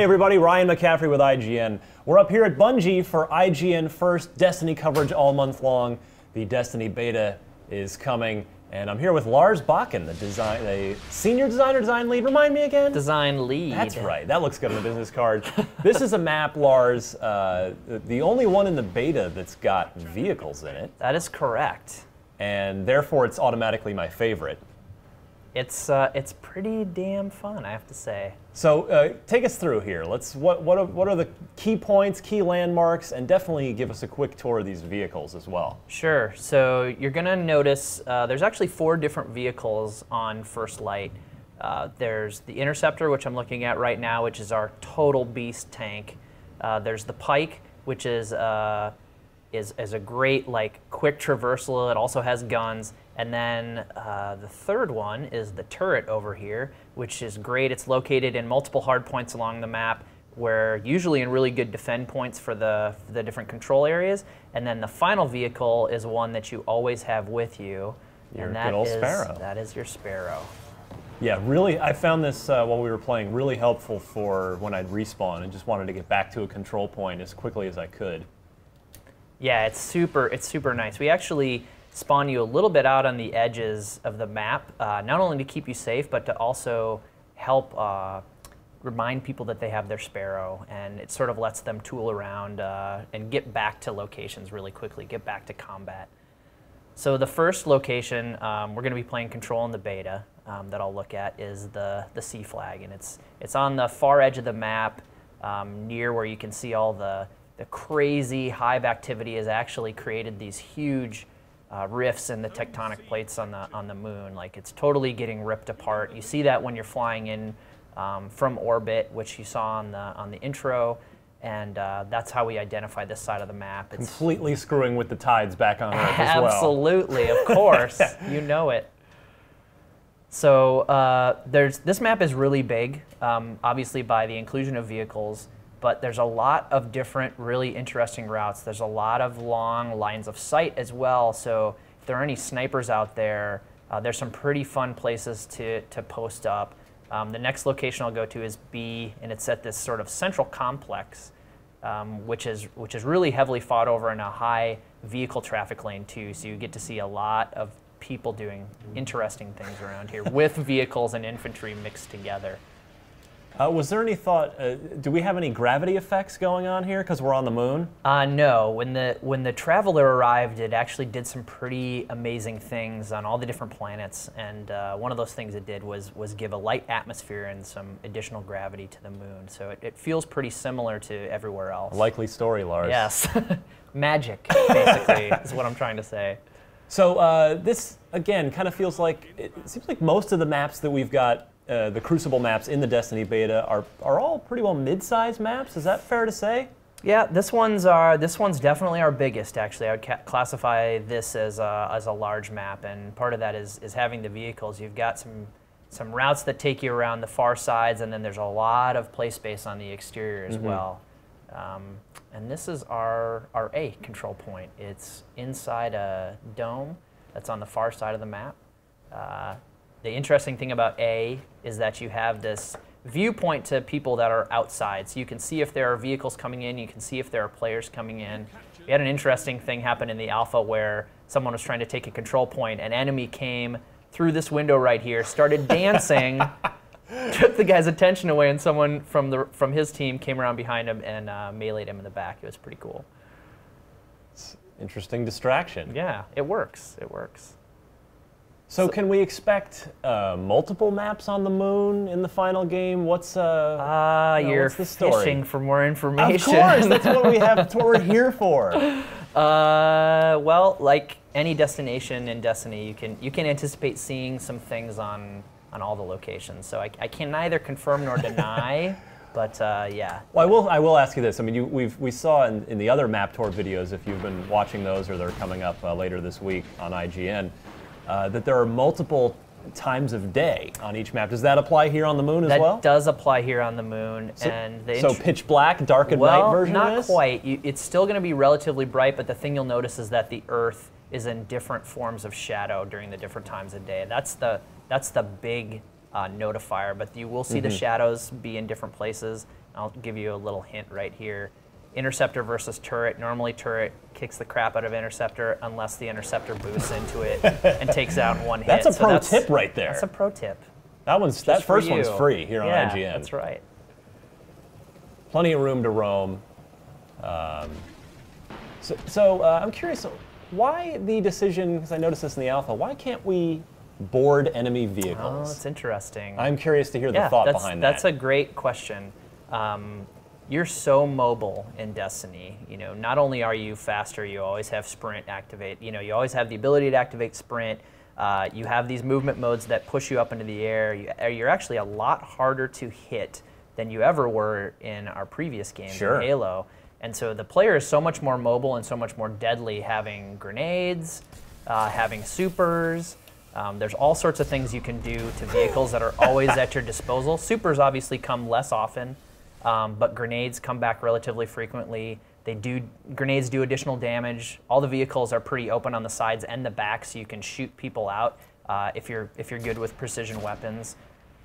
Hey everybody, Ryan McCaffrey with IGN. We're up here at Bungie for IGN First Destiny coverage all month long. The Destiny beta is coming, and I'm here with Lars Bakken, the senior design lead. Remind me again? Design lead. That's right. That looks good on the business card. This is a map, Lars, the only one in the beta that's got vehicles in it. That is correct. And therefore, it's automatically my favorite. It's pretty damn fun, I have to say. So take us through here. What are the key points, key landmarks, and definitely give us a quick tour of these vehicles as well. Sure. So you're gonna notice there's actually 4 different vehicles on First Light. There's the Interceptor, which I'm looking at right now, which is our total beast tank. There's the Pike, which is a great quick traversal. It also has guns. And then the third one is the turret over here, which is great. It's located in multiple hard points along the map, where usually in really good defend points for the different control areas. And then the final vehicle is one that you always have with you. Your good old Sparrow. That is your Sparrow. Yeah, really, I found this while we were playing really helpful for when I'd respawn and just wanted to get back to a control point as quickly as I could. Yeah, it's super nice. We actually spawn you a little bit out on the edges of the map, not only to keep you safe, but to also help remind people that they have their Sparrow, and it sort of lets them tool around and get back to locations really quickly, get back to combat. So the first location we're going to be playing Control in the beta that I'll look at is the Sea Flag, and it's on the far edge of the map, near where you can see all the crazy hive activity has actually created these huge rifts in the tectonic plates on the moon. Like, it's totally getting ripped apart. You see that when you're flying in from orbit, which you saw on the intro, and that's how we identify this side of the map. It's completely screwing with the tides back on Earth as well. Absolutely, of course. You know it. So this map is really big, obviously by the inclusion of vehicles, but there's a lot of different really interesting routes. There's a lot of long lines of sight as well, so if there are any snipers out there, there's some pretty fun places to post up. The next location I'll go to is B, and it's at this sort of central complex, which is really heavily fought over in a high vehicle traffic lane too, so you get to see a lot of people doing interesting things around here with vehicles and infantry mixed together. Was there any thought, do we have any gravity effects going on here because we're on the moon? No. When the Traveler arrived, it actually did some pretty amazing things on all the different planets, and one of those things it did was give a light atmosphere and some additional gravity to the moon. So it feels pretty similar to everywhere else. A likely story, Lars. Yes. Magic, basically, is what I'm trying to say. So this, again, kind of feels like, it seems like most of the maps that we've got, the Crucible maps in the Destiny beta are all pretty well mid-sized maps. Is that fair to say? Yeah, this one's definitely our biggest. Actually, I would classify this as a large map, and part of that is having the vehicles. You've got some routes that take you around the far sides, and then there's a lot of play space on the exterior as well. And this is our A control point. It's inside a dome that's on the far side of the map. The interesting thing about A is that you have this viewpoint to people that are outside. So you can see if there are vehicles coming in, you can see if there are players coming in. We had an interesting thing happen in the alpha where someone was trying to take a control point. An enemy came through this window right here, started dancing, took the guy's attention away, and someone from his team came around behind him and meleeed him in the back. It was pretty cool. It's interesting distraction. Yeah, it works. It works. So can we expect multiple maps on the moon in the final game? What's you're what's the story? Fishing for more information. Of course, that's what we have. That's what we're here for. Well, like any destination in Destiny, you can anticipate seeing some things on all the locations. So I can neither confirm nor deny. But yeah. Well, I will ask you this. I mean, we saw in the other map tour videos, if you've been watching those or they're coming up later this week on IGN. That there are multiple times of day on each map. Does that apply here on the moon as well? That does apply here on the moon. So pitch black, dark at night version of this? Not quite. It's still going to be relatively bright, but the thing you'll notice is that the Earth is in different forms of shadow during the different times of day. That's the big notifier, but you will see the shadows be in different places, I'll give you a little hint right here. Interceptor versus turret. Normally turret kicks the crap out of interceptor unless the interceptor boosts into it and takes out in one hit. That's a pro tip right there. That's a pro tip. That first one's free here on IGN. Yeah, that's right. Plenty of room to roam. So I'm curious, why the decision, because I noticed this in the alpha, why can't we board enemy vehicles? Oh, that's interesting. I'm curious to hear the thought behind that. That's a great question. You're so mobile in Destiny. You know, not only are you faster, you always have sprint activate. You know, you always have the ability to activate sprint. You have these movement modes that push you up into the air. You're actually a lot harder to hit than you ever were in our previous games in Halo. And so the player is so much more mobile and so much more deadly, having grenades, having supers. There's all sorts of things you can do to vehicles that are always at your disposal. Supers obviously come less often, but grenades come back relatively frequently. Grenades do additional damage. All the vehicles are pretty open on the sides and the back, so you can shoot people out if you're good with precision weapons.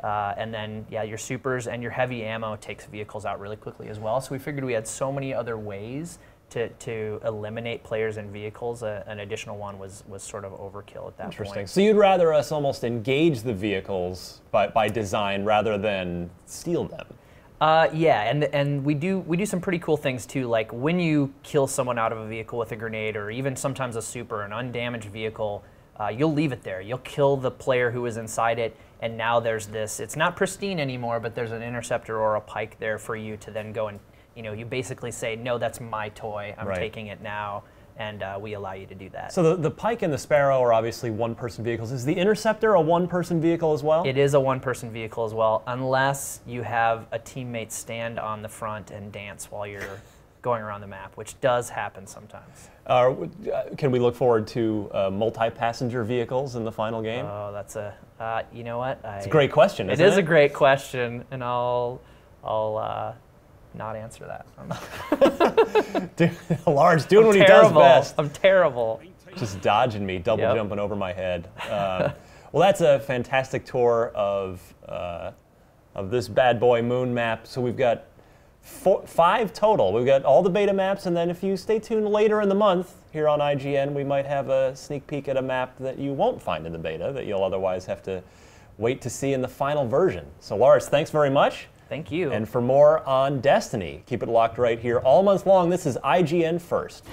And then, yeah, your supers and your heavy ammo takes vehicles out really quickly as well. So we figured we had so many other ways to eliminate players and vehicles. An additional one was sort of overkill at that point. Interesting. So you'd rather us almost engage the vehicles by design rather than steal them? Yeah, and we do some pretty cool things too. Like when you kill someone out of a vehicle with a grenade, or even sometimes a super, an undamaged vehicle, you'll leave it there. You'll kill the player who was inside it, and now there's this. It's not pristine anymore, but there's an interceptor or a pike there for you to then go and, you know, you basically say, no, that's my toy. I'm taking it now. And we allow you to do that. So the Pike and the Sparrow are obviously one-person vehicles. Is the Interceptor a one-person vehicle as well? It is a one-person vehicle as well, unless you have a teammate stand on the front and dance while you're going around the map, which does happen sometimes. Can we look forward to multi-passenger vehicles in the final game? Oh, that's you know what? It's a great question, isn't it? It is a great question, and I'll not answer that. Dude, Lars doing what he does best. I'm terrible. Just dodging me, double jumping over my head. Well, that's a fantastic tour of this bad boy moon map. So we've got 5 total. We've got all the beta maps, and then if you stay tuned later in the month here on IGN, we might have a sneak peek at a map that you won't find in the beta that you'll otherwise have to wait to see in the final version. So Lars, thanks very much. Thank you. And for more on Destiny, keep it locked right here all month long. This is IGN First.